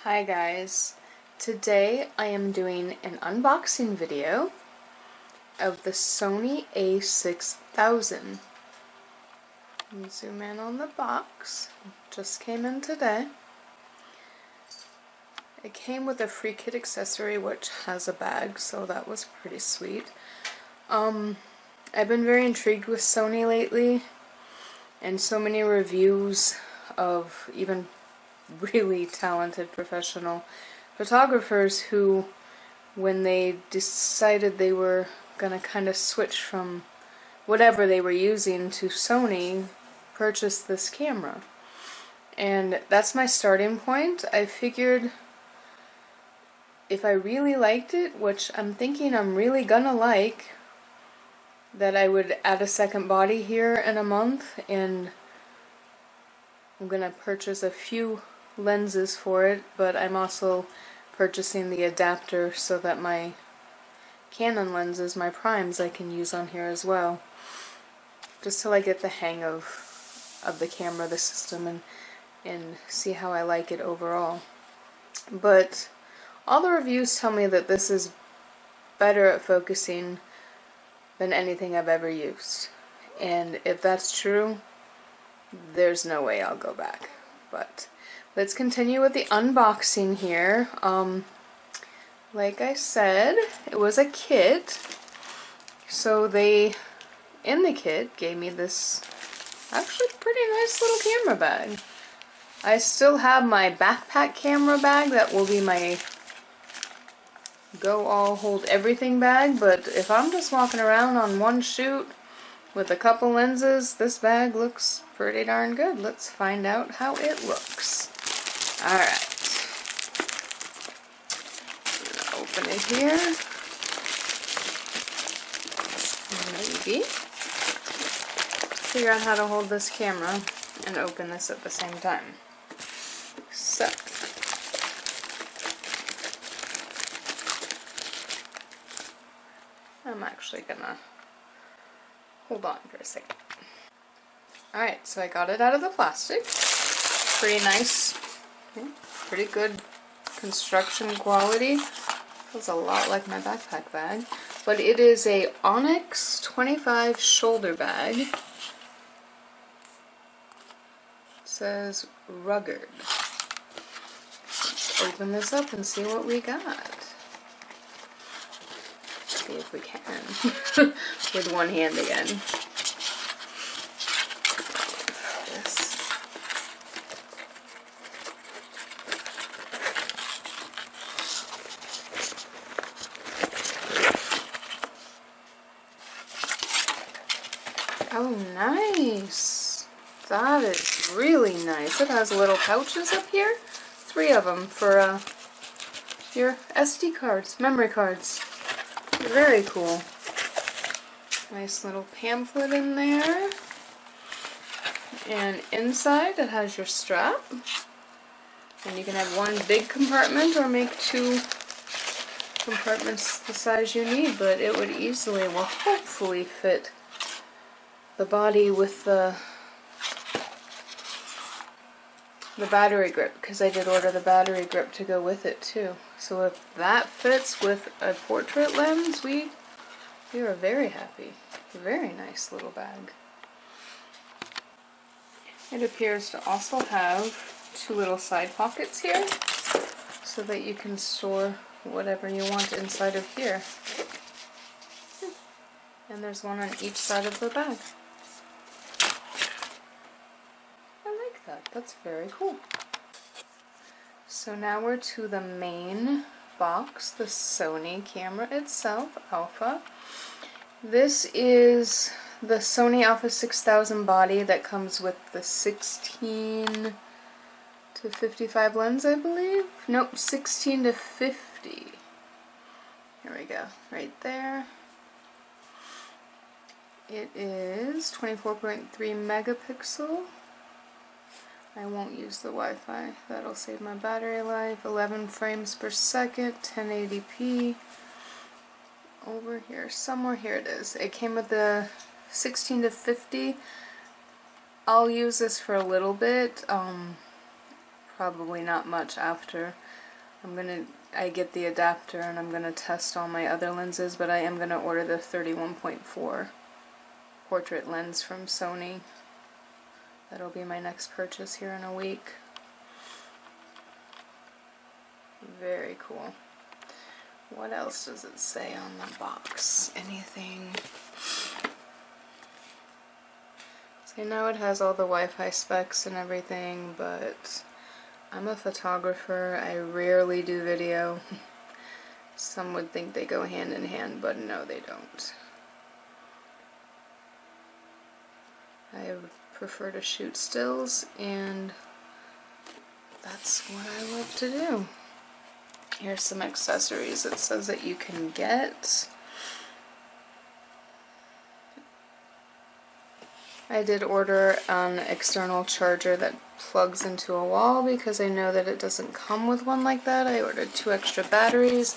Hi guys, today I am doing an unboxing video of the Sony A6000. Let me zoom in on the box, just came in today. It came with a free kit accessory which has a bag, so that was pretty sweet. I've been very intrigued with Sony lately, and so many reviews of even really talented professional photographers who, when they decided they were gonna kind of switch from whatever they were using to Sony, purchased this camera. And that's my starting point. I figured if I really liked it, which I'm thinking I'm really gonna like, that I would add a second body here in a month, and I'm gonna purchase a few lenses for it, but I'm also purchasing the adapter so that my Canon lenses, my primes, I can use on here as well, just till I get the hang of the camera, the system, and see how I like it overall. But all the reviews tell me that this is better at focusing than anything I've ever used, and if that's true, there's no way I'll go back. But let's continue with the unboxing here. Like I said, it was a kit, so they, in the kit, gave me this actually pretty nice little camera bag. I still have my backpack camera bag that will be my go all hold everything bag, but if I'm just walking around on one shoot with a couple lenses, this bag looks pretty darn good. Let's find out how it looks. Alright. Open it here. Maybe. Figure out how to hold this camera and open this at the same time. So. I'm actually gonna hold on for a second. Alright, so I got it out of the plastic. Pretty nice. Pretty good construction quality. Feels a lot like my backpack bag. But it is a Onyx 25 shoulder bag. It says rugged. Let's open this up and see what we got. See if we can. With one hand again. Oh, nice. That is really nice. It has little pouches up here. 3 of them for your SD cards, memory cards. Very cool. Nice little pamphlet in there. And inside it has your strap. And you can have one big compartment or make 2 compartments the size you need, but it would easily, will hopefully fit the body with the battery grip, because I did order the battery grip to go with it too. So if that fits with a portrait lens, we are very happy. Very nice little bag. It appears to also have 2 little side pockets here, so that you can store whatever you want inside of here. And there's one on each side of the bag. That's very cool. So now we're to the main box, the Sony camera itself, Alpha. This is the Sony Alpha 6000 body that comes with the 16 to 55 lens, I believe. Nope, 16 to 50. Here we go, right there. It is 24.3 megapixel. I won't use the Wi-Fi, that'll save my battery life. 11 frames per second, 1080p. Over here, somewhere here it is. It came with the 16 to 50. I'll use this for a little bit, probably not much after. I get the adapter and I'm gonna test all my other lenses, but I am gonna order the 31.4 portrait lens from Sony. That'll be my next purchase here in a week. Very cool. What else does it say on the box? Anything? So I know it has all the Wi-Fi specs and everything, but I'm a photographer. I rarely do video. Some would think they go hand in hand, but no, they don't. I prefer to shoot stills, and that's what I love to do. Here's some accessories it says that you can get. I did order an external charger that plugs into a wall because I know that it doesn't come with one like that. I ordered 2 extra batteries.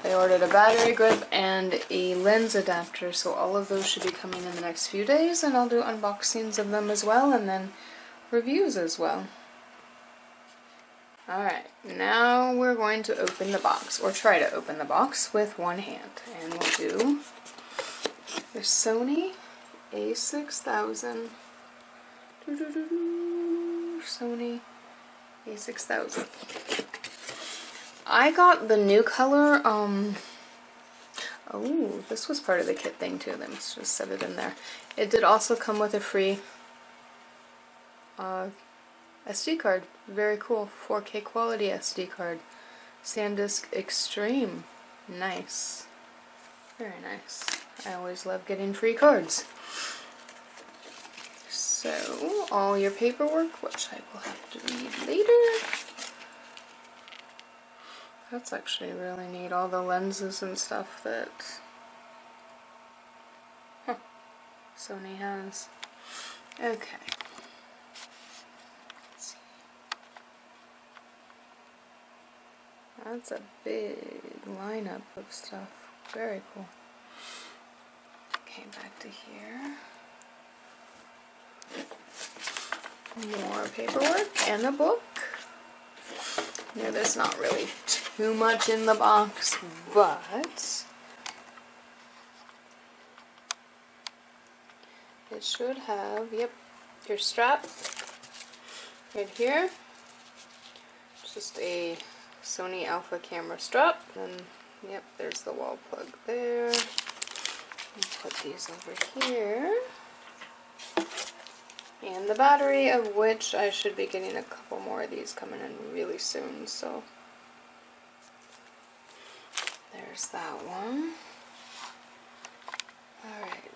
I ordered a battery grip and a lens adapter, so all of those should be coming in the next few days, and I'll do unboxings of them as well, and then reviews as well. Alright, now we're going to open the box, or try to open the box with one hand, and we'll do the Sony A6000. Sony A6000. I got the new color, oh, this was part of the kit thing too, then let's just set it in there. It did also come with a free SD card. Very cool. 4K quality SD card. SanDisk Extreme. Nice. Very nice. I always love getting free cards. So, all your paperwork, which I will have to read later. That's actually really neat. All the lenses and stuff that Sony has. Okay. That's a big lineup of stuff. Very cool. Okay, back to here. More paperwork and a book. Yeah, there's not really too much in the box, but it should have, yep, your strap right here. Just a Sony Alpha camera strap, and yep, there's the wall plug there. I'll put these over here. And the battery, of which I should be getting a couple more of these coming in really soon, so there's that one. Alright.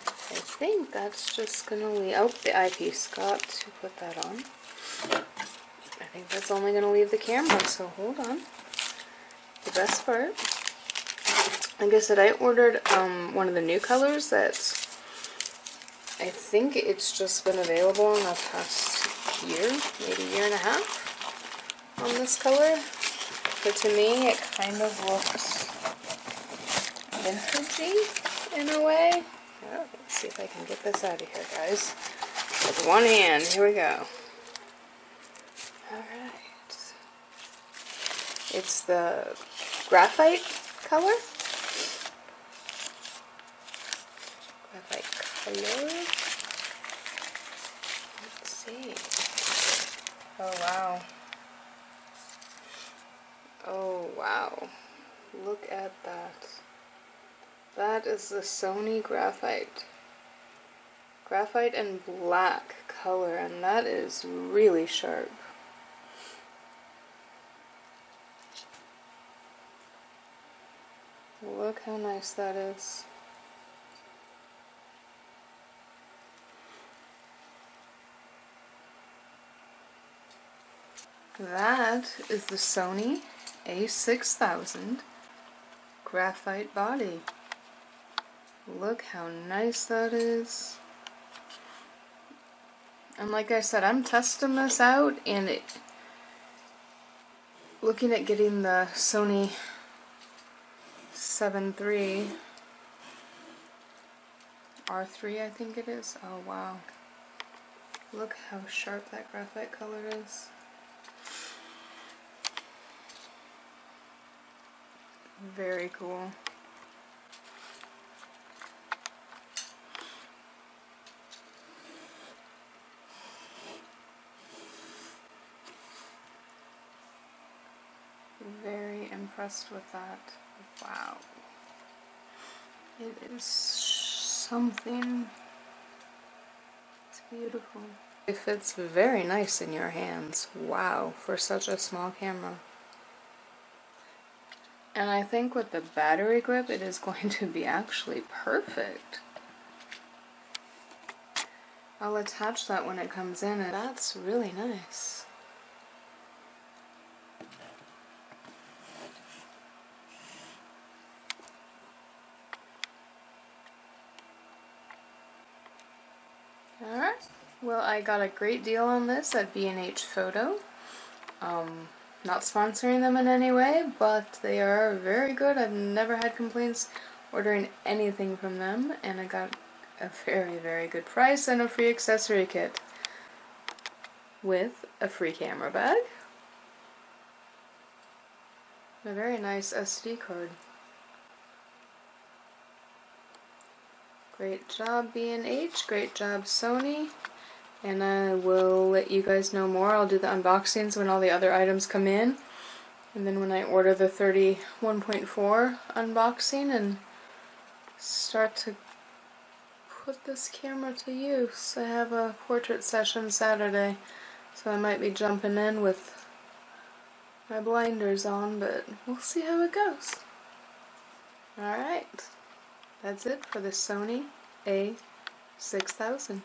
I think that's just gonna leave, oh, the eyepiece, got to put that on. I think that's only gonna leave the camera, so hold on. The best part, like I said, I ordered one of the new colors that I think it's just been available in the past year, maybe year and a half on this color. But to me, it kind of looks vintagey in a way. Oh, let's see if I can get this out of here, guys. With one hand, here we go. Alright. It's the graphite color. Graphite color. Let's see. Oh wow. Oh wow. Look at that. That is the Sony graphite. Graphite and black color, and that is really sharp. Look how nice that is. That is the Sony A6000 graphite body. Look how nice that is. And like I said, I'm testing this out, and looking at getting the Sony 7 III R3, I think it is. Oh wow. Look how sharp that graphite color is. Very cool. Very impressed with that. Wow. It is something. It's beautiful. It fits very nice in your hands. Wow, for such a small camera. And I think with the battery grip, it is going to be actually perfect. I'll attach that when it comes in, and that's really nice. Alright, well, I got a great deal on this at B&H Photo. Not sponsoring them in any way, but they are very good. I've never had complaints ordering anything from them, and I got a very, very good price and a free accessory kit with a free camera bag, a very nice SD card. Great job B&H, great job Sony, and I will let you guys know more. I'll do the unboxings when all the other items come in, and then when I order the 31.4 unboxing and start to put this camera to use. I have a portrait session Saturday, so I might be jumping in with my blinders on, but we'll see how it goes. Alright, that's it for the Sony A6000.